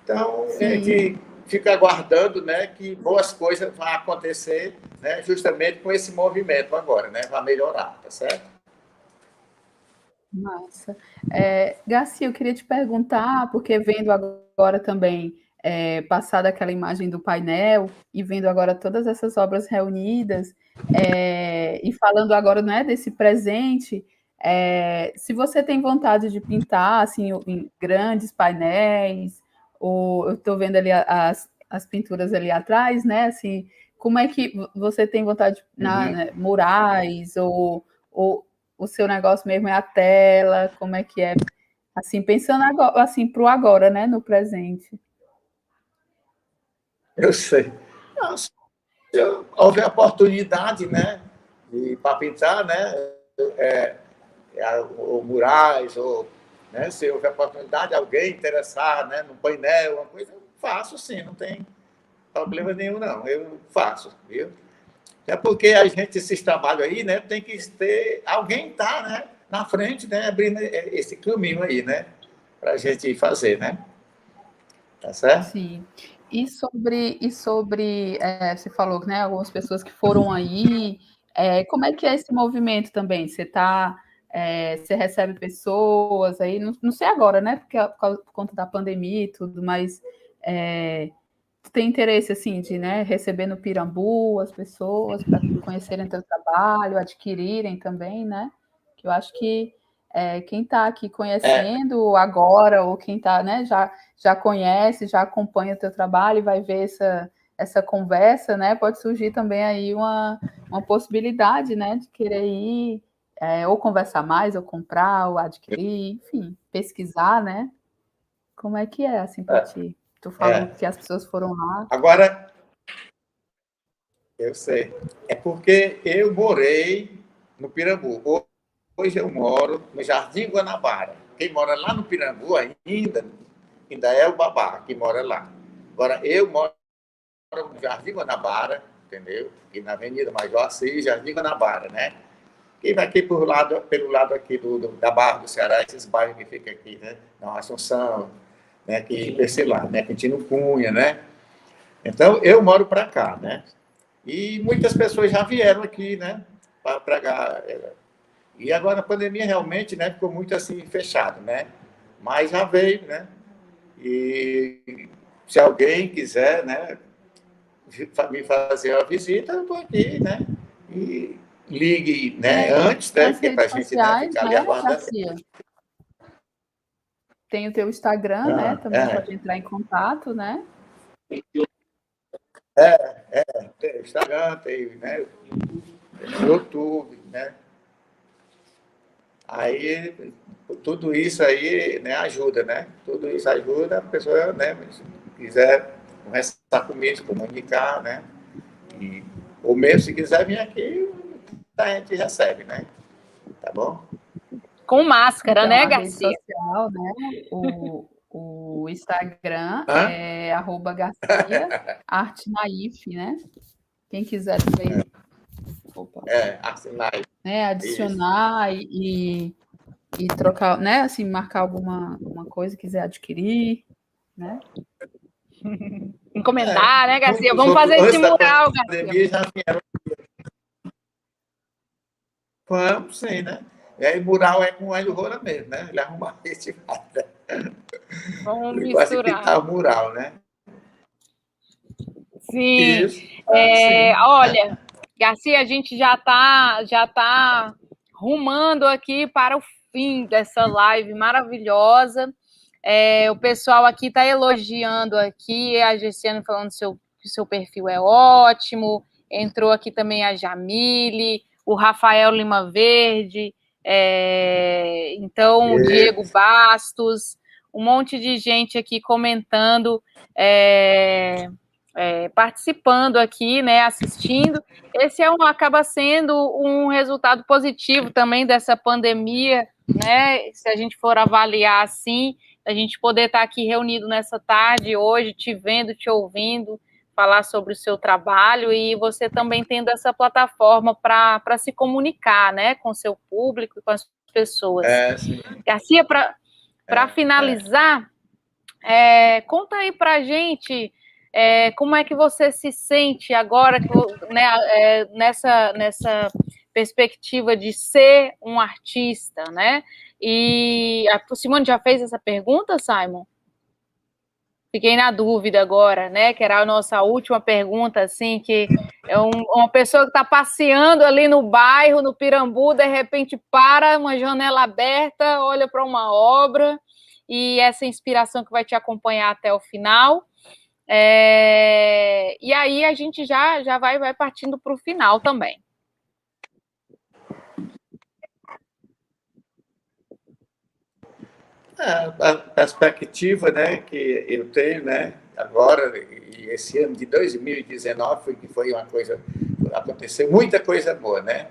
Então, a gente fica aguardando, né, que boas coisas vão acontecer, né, justamente com esse movimento agora, né, vai melhorar, tá certo? Massa. Garcia, eu queria te perguntar, porque vendo agora também, passada aquela imagem do painel, e vendo agora todas essas obras reunidas, e falando agora, né, desse presente, se você tem vontade de pintar, assim, em grandes painéis, ou eu estou vendo ali as pinturas ali atrás, né, assim, como é que você tem vontade de, né, murais, ou o seu negócio mesmo é a tela, como é que é? Assim, pensando agora, assim, para o agora, né, no presente. Eu sei. Se houver oportunidade, né, para pintar, né, ou murais, ou, né, se houver oportunidade, alguém interessar, né, no painel, uma coisa, eu faço sim, não tem problema nenhum, não. Eu faço, viu? É porque a gente, esses trabalhos aí, né, tem que ter, alguém tá, né, na frente, né, abrindo esse caminho aí, né, para a gente fazer, né? Tá certo? Sim. E sobre você falou, né, algumas pessoas que foram aí, como é que é esse movimento também? Você está Você recebe pessoas aí, não sei agora, né? Porque por conta da pandemia e tudo, mas tu tem interesse assim de, né, receber no Pirambu as pessoas para conhecerem teu trabalho, adquirirem também, né? Que eu acho que quem está aqui conhecendo agora, ou quem está, né, já conhece, já acompanha o teu trabalho e vai ver essa conversa, né? Pode surgir também aí uma possibilidade, né, de querer ir ou conversar mais, ou comprar, ou adquirir, enfim, pesquisar, né? Como é que é assim para ti? Tu falou que as pessoas foram lá. Agora, eu sei. É porque eu morei no Pirambu. Hoje eu moro no Jardim Guanabara. Quem mora lá no Pirambu ainda é o babá que mora lá. Agora, eu moro no Jardim Guanabara, entendeu? E na Avenida Major Assis, Jardim Guanabara, né? E aqui pelo lado aqui da Barra do Ceará, esses bairros que ficam aqui, né? Na Assunção, né? Que esse lá, né? Quintino Cunha, né? Então, eu moro para cá, né? E muitas pessoas já vieram aqui, né? Para cá. E agora a pandemia realmente, né? Ficou muito assim fechado, né? Mas já veio, né? E se alguém quiser, né? Me fazer a visita, eu estou aqui, né? E ligue, né? Antes, né? Nas Porque para a redes gente, né? sociais, Ficar ali né, aguardando. Garcia? Tem o teu Instagram, né? Também pode entrar em contato, né? Tem Instagram, tem, né? YouTube, né? Aí, tudo isso aí, né, ajuda, né? Tudo isso ajuda a pessoa, né, se quiser conversar comigo, se comunicar, né? Ou mesmo se quiser vir aqui, a gente recebe, né? Tá bom? Com máscara, Então, né, a rede Garcia? social, né? O Instagram Hã? é @Garcia né? Quem quiser também Assinar né, isso. adicionar e trocar, né? Assim, marcar alguma uma coisa, quiser adquirir, né? Encomendar, né, Garcia? Muitos Vamos outros, fazer esse antes da mural, Garcia. pandemia, já vieram. Vamos, sim, né? E aí, mural é com o Hélio Roura mesmo, né? Ele arruma esse Vamos ele gosta de misturar. pintar o mural, né? Sim. Isso, sim. Olha, Garcia, a gente já tá rumando aqui para o fim dessa live maravilhosa. O pessoal aqui está elogiando aqui, a Gessiane falando que o seu perfil é ótimo. Entrou aqui também a Jamile, o Rafael Lima Verde, então o Diego Bastos, um monte de gente aqui comentando, participando aqui, né, assistindo. Esse acaba sendo um resultado positivo também dessa pandemia, né? Se a gente for avaliar assim, a gente poder estar aqui reunido nessa tarde hoje, te vendo, te ouvindo, falar sobre o seu trabalho e você também tendo essa plataforma para se comunicar, né, com o seu público e com as pessoas. Sim. Garcia, para finalizar, conta aí para a gente como é que você se sente agora, né, nessa perspectiva de ser um artista, né? E a Simone já fez essa pergunta, Simon? Fiquei na dúvida agora, né? Que era a nossa última pergunta, assim, que é uma pessoa que está passeando ali no bairro, no Pirambu, de repente para uma janela aberta, olha para uma obra e essa inspiração que vai te acompanhar até o final. E aí a gente já vai partindo para o final também. A perspectiva, né, que eu tenho, né, agora, e esse ano de 2019, foi uma coisa, aconteceu muita coisa boa, né,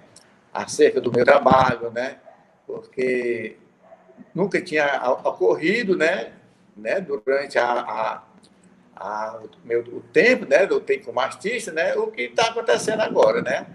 acerca do meu trabalho, né, porque nunca tinha ocorrido, né, durante o tempo, né, do tempo como artista, né, o que está acontecendo agora, né,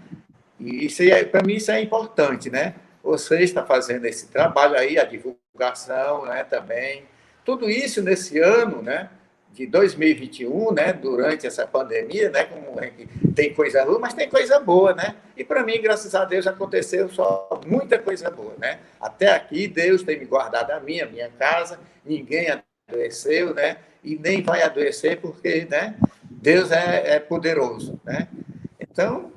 e isso para mim isso é importante, né, você está fazendo esse trabalho aí, a divulgação, né, também, tudo isso nesse ano, né, de 2021, né, durante essa pandemia, né, como é que tem coisa ruim, mas tem coisa boa, né? E para mim, graças a Deus, aconteceu só muita coisa boa, né? Até aqui, Deus tem me guardado a minha casa, ninguém adoeceu, né? E nem vai adoecer porque, né, Deus é poderoso, né? Então,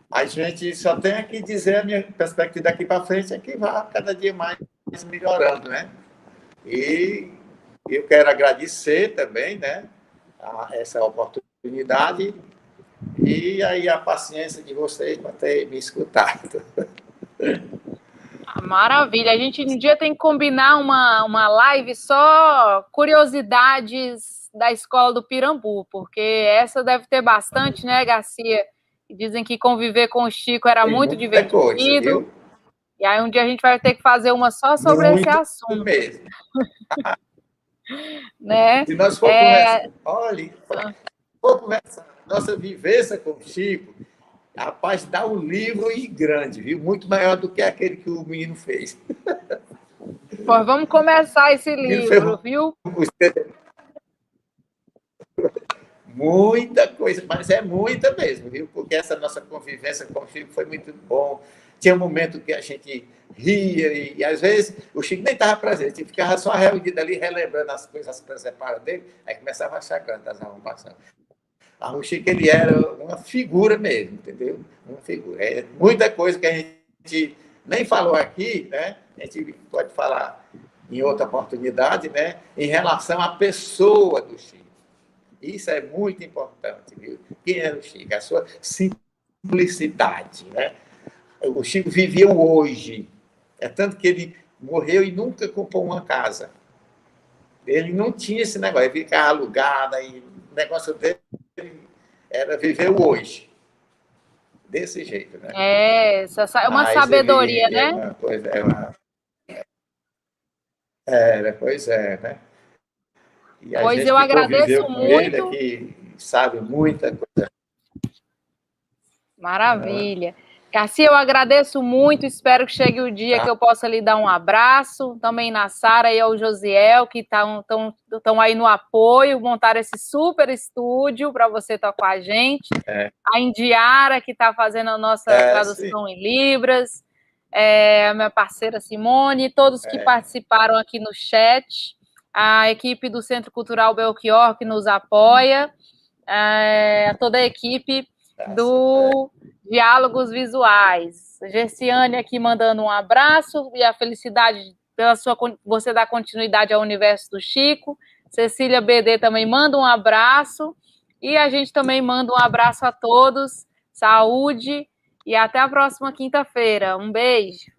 a gente só tem que dizer a minha perspectiva daqui para frente é que vai cada dia mais melhorando, né? E eu quero agradecer também, né, essa oportunidade e aí a paciência de vocês para ter me escutado. Maravilha. A gente um dia tem que combinar uma live só curiosidades da escola do Pirambu, porque essa deve ter bastante, né, Garcia? Dizem que conviver com o Chico era Tem muito muita divertido. coisa, viu? E aí um dia a gente vai ter que fazer uma só sobre esse assunto. Mesmo. Né? Se nós for conversar, olha, for conversar, nossa vivência com o Chico, rapaz, dá um livro e grande, viu? Muito maior do que aquele que o menino fez. Pois vamos começar esse livro, viu? Muita coisa, mas é muita mesmo, viu? Porque essa nossa convivência com o Chico foi muito bom. Tinha um momento que a gente ria e às vezes o Chico nem estava presente, ficava só reunido ali, relembrando as coisas que separaram dele, aí começava a achar canto das arrumações. O Chico, ele era uma figura mesmo, entendeu? Uma figura. É muita coisa que a gente nem falou aqui, né? A gente pode falar em outra oportunidade, né? Em relação à pessoa do Chico. Isso é muito importante, viu? Quem era o Chico? A sua simplicidade, né? O Chico vivia o hoje. É tanto que ele morreu e nunca comprou uma casa. Ele não tinha esse negócio, ele ficava alugado, e o negócio dele era viver o hoje. Desse jeito, né? É uma mas sabedoria, né? Uma coisa, pois é, né? E a pois gente eu que agradeço conviveu com muito. ele aqui sabe muita coisa. Maravilha. Garcia, eu agradeço muito, espero que chegue o dia que eu possa lhe dar um abraço, também na Sara e ao Josiel, que estão aí no apoio, montaram esse super estúdio para você estar com a gente, a Indiara, que está fazendo a nossa tradução em Libras, a minha parceira Simone, todos que participaram aqui no chat, a equipe do Centro Cultural Belchior, que nos apoia, toda a equipe do Diálogos Visuais. Gerciane aqui mandando um abraço e a felicidade pela você dar continuidade ao universo do Chico. Cecília BD também manda um abraço e a gente também manda um abraço a todos. Saúde e até a próxima quinta-feira. Um beijo.